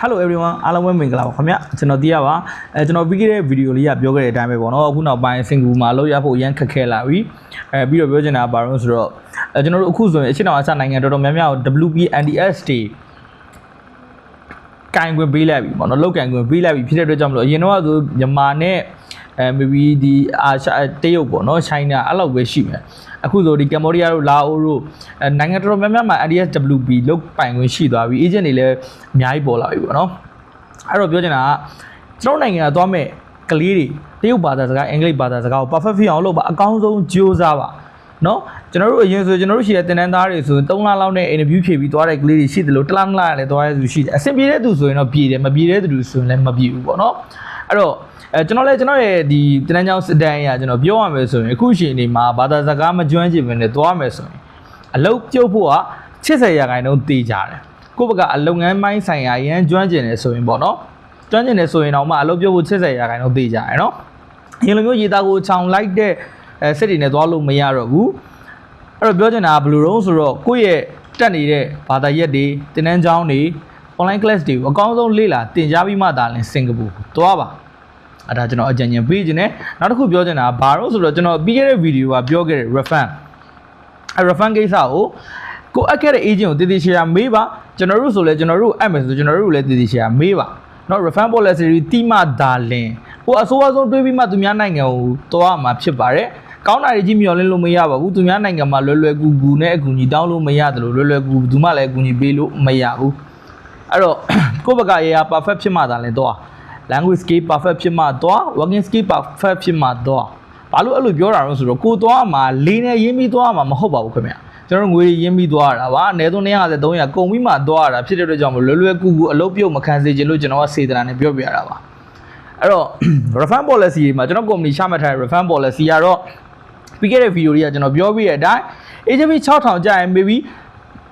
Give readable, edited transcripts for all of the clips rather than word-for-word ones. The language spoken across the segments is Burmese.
Hello everyone အားလုံးပဲမင်္ဂလာပါခင်ဗျကျွန်တော်တရားပါကျွန်တော်ပြီးခဲ့တဲ့ဗီဒီယိုလေးကပြောခဲ့တဲ့အတိုင်းပဲပေါ့နော်အခုနောက်ပိုင်းစင်ကူမှာလောက်ရဖို့ရန်ခက်ခဲလာပြီပြီးတော့ပြောချင်တာဘာလို့ဆိုတော့ကျွန်တော်တို့အခုဆိုရင်အရှေ့တောင်အာရှနိုင်ငံတော်တော်များများကို WPNDS တွေကန်ခွင့်ပေးလိုက်ပြီပေါ့နော်လောက်ကန်ခွင့်ပေးလိုက်ပြီဖြစ်တဲ့အတွက်ကြောင့်မလို့အရင်တော့ဆိုမြန်မာနဲ့maybe ဒီအာရှတရုတ်ပေါ့နော် China အဲ့လောက်ပဲရှိမယ်အခုဆိုဒီကမ္ဘောဒီးယားတို့လာအိုတို့နိုင်ငံတော်များများမှာ NDSWP လောက်ပိုင်ခွင့်ရှိသွားပြီ agent တွေလည်းအများကြီးပေါ်လာပြီပေါ့နော်အဲ့တော့ပြောချင်တာကကျွန်တော်နိုင်ငံကသွားမဲ့ကလေးတွေတရုတ်ဘာသာစကားအင်္ဂလိပ်ဘာသာစကားကို perfect ဖြစ်အောင်လုပ်ပါအကောင်းဆုံးကြိုးစားပါနော်ကျွန်တော်တို့အရင်ဆိုကျွန်တော်တို့ရှိတဲ့တင်တန်းသားတွေဆိုရင်3လလောက်နဲ့ interview ဖြေပြီးသွားတဲ့ကလေးတွေရှိတယ်လို့1လ2လလည်းသွားရသူရှိတယ်အဆင်ပြေတဲ့သူဆိုရင်တော့ပြေတယ်မပြေတဲ့သူဆိုရင်လည်းမပြေဘူးပေါ့နော်အဲ့တော့ကျွန်တော်ရဲ့ဒီတင်တန်းကျောင်းစစ်တမ်းအရာကျွန်တော်ပြောရမယ်ဆိုရင်အခုချိန်ဒီမှာဘာသာစကားမကျွမ်းကျင်ဘဲနဲ့သွားမယ်ဆိုရင်အလုပ်ပြုတ်ဖို့က80%တေးကြတယ်ကိုယ့်ဘက်ကအလုပ်ငန်းပိုင်းဆိုင်ရာရန်ကျွမ်းကျင်တယ်ဆိုရင်ပေါ့နော်ကျွမ်းကျင်တယ်ဆိုရင်တော့မှအလုပ်ပြုတ်ဖို့80%တေးကြတယ်နော်ဒီလိုမျိုးရေသားကိုခြောင်လိုက်တဲ့စစ်တွေနဲ့သွားလို့မရတော့ဘူးအဲ့တော့ပြောချင်တာကဘယ်လိုတော့ဆိုတော့ကိုယ့်ရဲ့တက်နေတဲ့ဘာသာရက်တွေတင်တန်းကျောင်းတွေ online class တွေကိုအကောင်းဆုံးလေ့လာသင်ကြားပြီးမှသာလင်စင်ကာပူသွားပါအဲ့ဒါကျွန်တော်အကြံဉာဏ်ပေးခြင်းနဲ့နောက်တစ်ခုပြောချင်တာကဘာလို့ဆိုတော့ကျွန်တော်ပြီးခဲ့တဲ့ဗီဒီယိုကပြောခဲ့တဲ့ refund အဲ့ refund ကိစ္စကိုအပ်ခဲ့တဲ့ agent ကိုတည်တည်ချာချာမေးပါကျွန်တော်တို့ဆိုလဲကျွန်တော်တို့အပ်မယ်ဆိုကျွန်တော်တို့လည်းတည်တည်ချာချာမေးပါနော် refund policy တွေတိမှသာလင်ကိုအစိုးရဆုံးတွေးပြီးမှသူများနိုင်ငံကိုသွားမှာဖြစ်ပါတယ်ကောင်းတာတွေကြီးမျှော်လင့်လို့မရပါဘူးသူများနိုင်ငံမှာလွယ်လွယ်ကူကူနဲ့အကူအညီတောင်းလို့မရတယ်လို့လွယ်လွယ်ကူကူသူမှလည်းအကူအညီပေးလို့မရဘူးအဲ့တော့ကိုယ့်ဘက်ကရေးရ perfect ဖြစ်မှသာလင်တော့language skill perfect ဖြစ်မှသွား working skill perfect ဖြစ်မှသွားဘာလို့အဲ့လိုပြောတာလဲဆိုတော့ကိုသွားမှာလေးနဲ့ရင်းပြီးသွားမှာမဟုတ်ပါဘူးခင်ဗျကျွန်တော်တို့ငွေရင်းပြီးသွားတာပါအနည်းဆုံး250 300ကုန်ပြီးမှသွားတာဖြစ်တဲ့အတွက်ကြောင့်မလွယ်လွယ်ကူကူအလုပ်ပြုတ်မခံစေချင်လို့ကျွန်တော်ကစေတနာနဲ့ပြောပြရတာပါအဲ့တော့ refund policy တွေမှာကျွန်တော် company ချမှတ်ထားတဲ့ refund policy ကတော့ပြီးခဲ့တဲ့ဗီဒီယိုတွေကကျွန်တော်ပြောပြတဲ့အတိုင်း AJP 6000ကျရင် maybe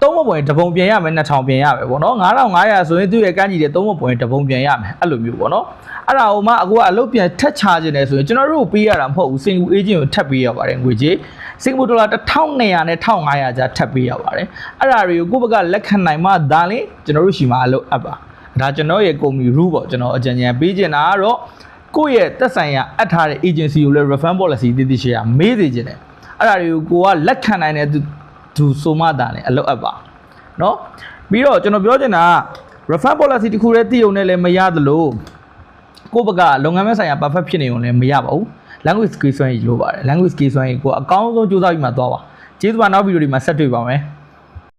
3ပုံတပုံပြန်ရမယ်2000ပြန်ရမယ်ပေါ့နော်9500ဆိုရင်သူ့ရဲ့ကန့်ကြီးတွေ3ပုံတပုံပြန်ရမယ်အဲ့လိုမျိုးပေါ့နော်အဲ့ဒါဟိုမှအခုကအလုပ်ပြန်ထက်ချခြင်းတယ်ဆိုရင်ကျွန်တော်တို့ပေးရတာမဟုတ်ဘူးစင်ကူ agent ကိုထပ်ပေးရပါတယ်ငွေကြေးစင်ကာပူဒေါ်လာ1200နဲ့1500ကျပ်ထပ်ပေးရပါတယ်အဲ့ဒါတွေကိုကိုယ့်ဘက်ကလက်ခံနိုင်မှဒါလင်းကျွန်တော်တို့ရှိမှာအလုပ်အပ်ပါဒါကျွန်တော်ရဲ့ company rule ပေါ့ကျွန်တော်အကြံဉာဏ်ပေးချင်တာကတော့ကိုယ့်ရဲ့သက်ဆိုင်ရာအပ်ထားတဲ့ agency ကိုလည်း refund policy တည်တည်ရှေ့မေးစေချင်တယ်အဲ့ဒါတွေကိုကိုကလက်ခံနိုင်တဲ့သူဆိုမှဒါလည်းအလုပ်အပ်ပါနော်ပြီးတော့ကျွန်တော်ပြောချင်တာက refund policy တခုတည်းတည်ုံနဲ့လည်းမရသလိုကိုယ့်ဘက်ကလုပ်ငန်းမဲဆိုင်ရာ perfect ဖြစ်နေုံလည်းမရပါဘူး language skill စွမ်းရည်လိုပါတယ် language skill စွမ်းရည်ကိုအကောင်းဆုံးကြိုးစားပြီးမှသွားပါကျေးဇူးပါနောက်ဗီဒီယိုဒီမှာဆက်တွေ့ပါမယ်